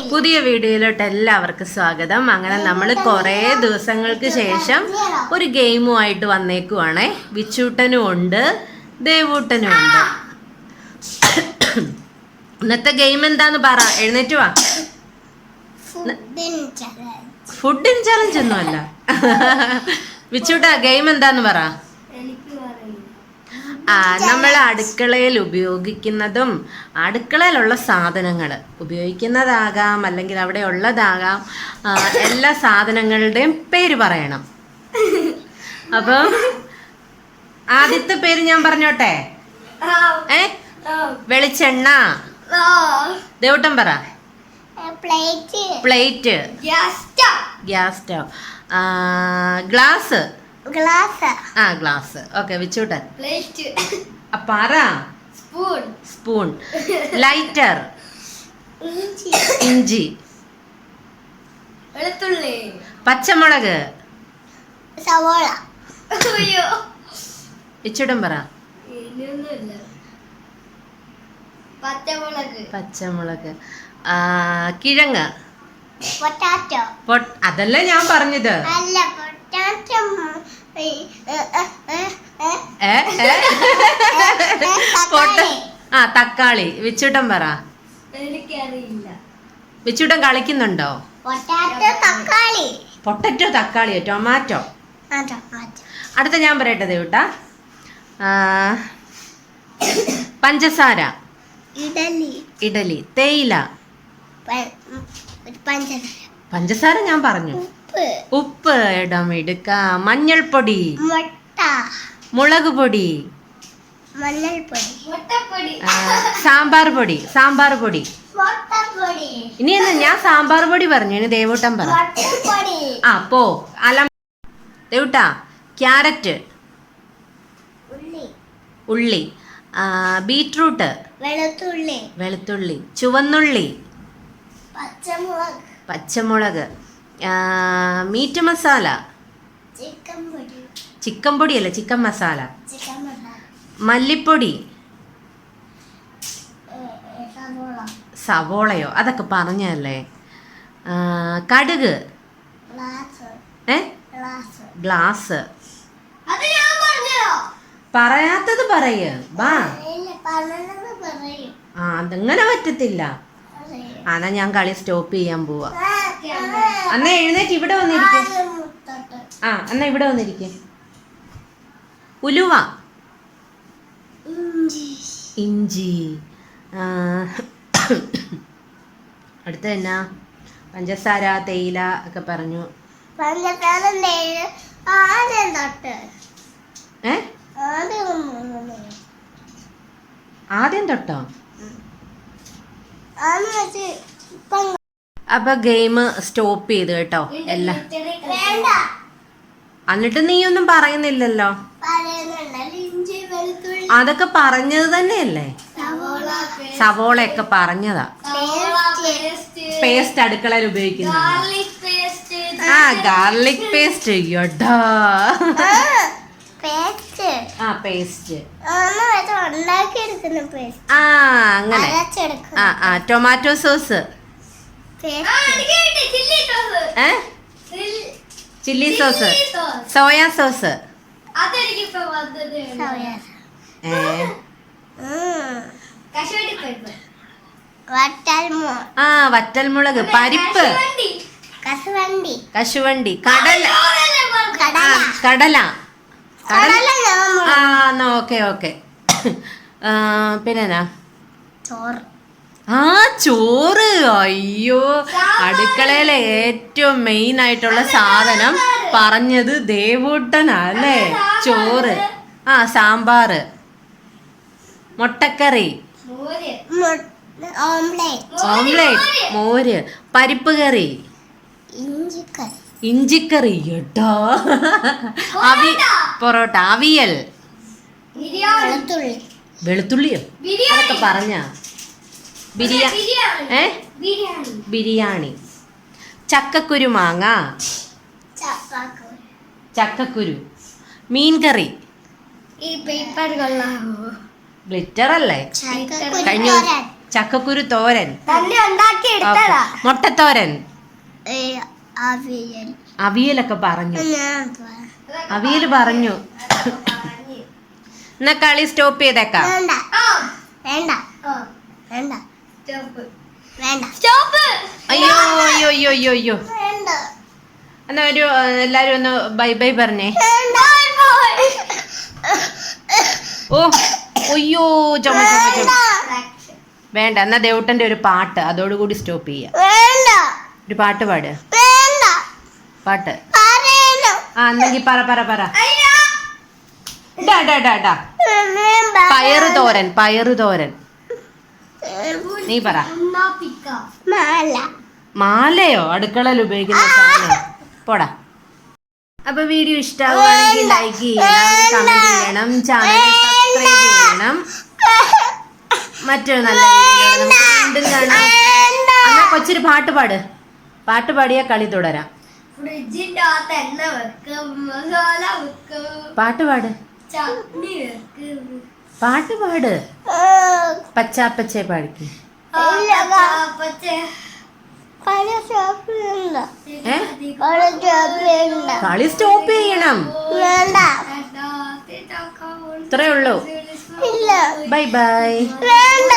പുതിയ വീഡിയോയിലോട്ട് എല്ലാവർക്കും സ്വാഗതം. അങ്ങനെ നമ്മൾ കുറേ ദിവസങ്ങൾക്ക് ശേഷം ഒരു ഗെയിമുമായിട്ട് വന്നേക്കുവാണേ. വിച്ചൂട്ടനും ഉണ്ട്, ദേവൂട്ടനും ഉണ്ട്. ഇന്നത്തെ ഗെയിം എന്താന്ന് പറ, എഴുന്നേറ്റ് വാ. ഫുഡിൻ ചലഞ്ച് ഒന്നുമല്ല. വിച്ചൂട്ട, ഗെയിം എന്താന്ന് പറ. നമ്മൾ അടുക്കളയിൽ ഉപയോഗിക്കുന്നതും അടുക്കളയിലുള്ള സാധനങ്ങൾ ഉപയോഗിക്കുന്നതാകാം, അല്ലെങ്കിൽ അവിടെ ഉള്ളതാകാം, എല്ലാ സാധനങ്ങളുടെയും പേര് പറയണം. അപ്പം ആദ്യത്തെ പേര് ഞാൻ പറഞ്ഞോട്ടെ. വെളിച്ചെണ്ണ. ദേവട്ടം പറ. Plate. Gas stove. Glass. Glass. Okay, Vichuttan. പറ. സ്പൂൺ. ലൈറ്റർ. ഇഞ്ചി. പച്ചമുളക്. സവോള. വിച്ചൂട്ടൻ പറ. പച്ചമുളക്. കിഴങ്ങ്. പൊട്ടാറ്റോ. അതല്ല ഞാൻ പറഞ്ഞത്. തക്കാളി. വിച്ചൂട്ടൻ പറ. വിച്ചൂട്ടൻ കളിക്കുന്നുണ്ടോ? പൊട്ടറ്റോ, തക്കാളിയോ, ടൊമാറ്റോ. അടുത്ത ഞാൻ പറയട്ടെ ദേവൂട്ടാ. പഞ്ചസാര. ഇഡലി. തേയില. പഞ്ചസാര ഞാൻ പറഞ്ഞു. ഉപ്പ്. ഇടമിടുക്ക. മഞ്ഞൾപ്പൊടി. മുളക് പൊടി. സാമ്പാർ പൊടി. ഇനി എന്താ, ഞാൻ സാമ്പാർ പൊടി പറഞ്ഞു, ഇനി ദേവൂട്ടൻ പറ. പോ അലം. ദേവൂട്ടാ. ക്യാരറ്റ്. ഉള്ളി. ബീറ്റ്റൂട്ട്. വെളുത്തുള്ളി. ചുവന്നുള്ളി. പച്ചമുളക്. മീറ്റ് മസാല. ചിക്കൻ പൊടിയല്ല, ചിക്കൻ മസാല. മല്ലിപ്പൊടി. സവോളയോ, അതൊക്കെ പറഞ്ഞല്ലേ. കടുക്. ഗ്ലാസ്. പറയാത്തത് പറയ. വാ. അതങ്ങനെ പറ്റത്തില്ല. എന്നാ ഞാൻ കളി സ്റ്റോപ്പ് ചെയ്യാൻ പോവാ. എന്നാ എഴുന്നേറ്റ് ഇവിടെ വന്നിരിക്കും. എന്നാ ഇവിടെ വന്നിരിക്കും. ഉലുവ. ഇഞ്ചി. അടുത്ത എന്നാ? പഞ്ചസാര, തേയില ഒക്കെ പറഞ്ഞു. ആദ്യം തൊട്ടോ? അപ്പൊ ഗെയിം സ്റ്റോപ്പ് ചെയ്ത് കേട്ടോ എല്ലാം. എന്നിട്ട് നീ ഒന്നും പറയുന്നില്ലല്ലോ. അതൊക്കെ പറഞ്ഞത് തന്നെയല്ലേ. സവോളയൊക്കെ പറഞ്ഞതാ. പേസ്റ്റ് അടുക്കളയിൽ ഉപയോഗിക്കുന്ന. Garlic paste. യോടാ. പേസ്റ്റ്. അങ്ങനെ. Tomato sauce. Chilli sauce. Soya sauce. വറ്റൽമുളക്. പരിപ്പ്. കശുവണ്ടി. കടല. ഓക്കെ. പിന്നെ ചോറ്. അയ്യോ, അടുക്കളയിലെ ഏറ്റവും മെയിൻ ആയിട്ടുള്ള സാധനം പറഞ്ഞത് ദേവൂട്ടനല്ലേ. ചോറ്. സാമ്പാർ. മുട്ടക്കറി. ഓംലേറ്റ്. മോര്. പരിപ്പ് കറി. ഇഞ്ചിക്കറി. കേട്ടോ. പൊറോട്ട. അവിയൽ. വെളുത്തുള്ളിയോ, അതൊക്കെ പറഞ്ഞ. ബിരിയാണി. ചക്കക്കുരു. മാങ്ങ. ചക്കക്കുരു. മീൻകറി. ഗ്ലിറ്റർ അല്ലേ. ചക്കക്കുരു തോരൻ, തന്നെ ഉണ്ടാക്കി എടുത്തതാ. മുട്ടത്തോരൻ, അവിയൽ. അവിയലൊക്കെ പറഞ്ഞു. അവിയൽ പറഞ്ഞു. എന്നാ കളി സ്റ്റോപ്പ് ചെയ്തേക്കാം. വേണ്ട വേണ്ട വേണ്ട വേണ്ട സ്റ്റോപ്പ്. അയ്യോ അയ്യോ അയ്യോ അയ്യോ അയ്യോ. വേണ്ട. എന്നാ ഒരു എല്ലാരും ഒന്ന് ബൈ ബൈ പറഞ്ഞേ. ഓ അയ്യോ ചുമ ചുമ ചുമ. വേണ്ട. എന്നാ ദേവുട്ടന്റെ ഒരു പാട്ട് അതോടുകൂടി സ്റ്റോപ്പ് ചെയ്യാം. വേണ്ട. ഒരു പാട്ട് പാട്. വേണ്ട. പാട്ട് പറയണം. ആ എന്നെങ്കി പറ പറ പറ. ഡാ ഡാ ഡാ ഡാ. പയറ് തോരൻ, പയറ് തോരൻ. നീ പറ. മാല. മാലയോ? അടുക്കളയിൽ ഉപയോഗിക്കുന്ന സാധനം. പോടാ. അപ്പൊ വീഡിയോ ഇഷ്ടമാവുകയാണെങ്കിൽ ലൈക്ക് ചെയ്യണം, കമന്റ് ചെയ്യണം, ചാനൽ സബ്സ്ക്രൈബ് ചെയ്യണം. മറ്റൊരു നല്ല വീഡിയോ നമുക്ക് വീണ്ടും കാണാം. എന്നാ കൊച്ചൊരു പാട്ട് പാട്. പാട്ട് പാടിയാ കളി തുടരാം. ഫ്രിഡ്ജിന്റെ അകത്ത് എണ്ണ വെക്കും, മസാല വെക്കും, പാട്ട് പാട്. ചട്നി വെക്കും. പാട്ട് പാട്. പച്ചാപ്പച്ചേ പാടിക്ക്. കളി സ്റ്റോപ്പ് ചെയ്യണം. വേണ്ട. ഇത്രേ ഉള്ളൂ. ഇല്ല. Bye bye. വേണ്ട.